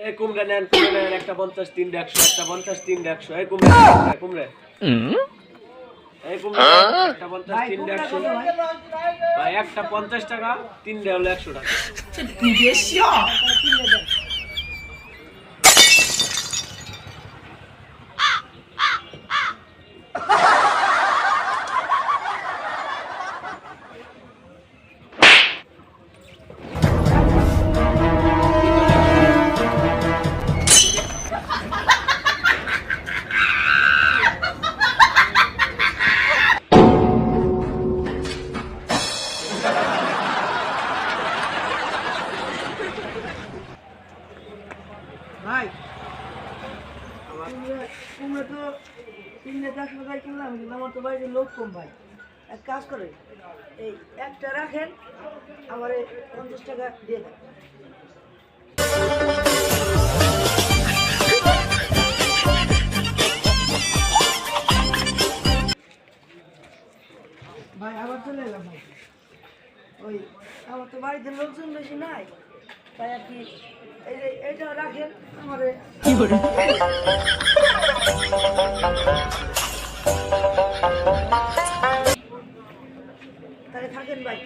এই কুমড়া নেন একটা 50 3 100 একটা 50 3 100 এই কুমড়া এই কুমড়া একটা 50 3 100 ভাই একটা 50 টাকা 3 টা হলো 100 টাকা ভাই কুমড়ো তো 310 টাকায় কিনলাম, কিন্তু আমার তো বাড়িতে লোক কম ভাই। এক কাজ করে এই একটা রাখেন, আমার 50 টাকা দিয়ে দেন। ভাই আবার চলে এলাম ভাই। ওই আমার তো বাড়িতে লোকজন বেশি নাই, তাই আর কি এই যে এইটা রাখেন আমার। কি করে তাহলে থাকেন ভাই।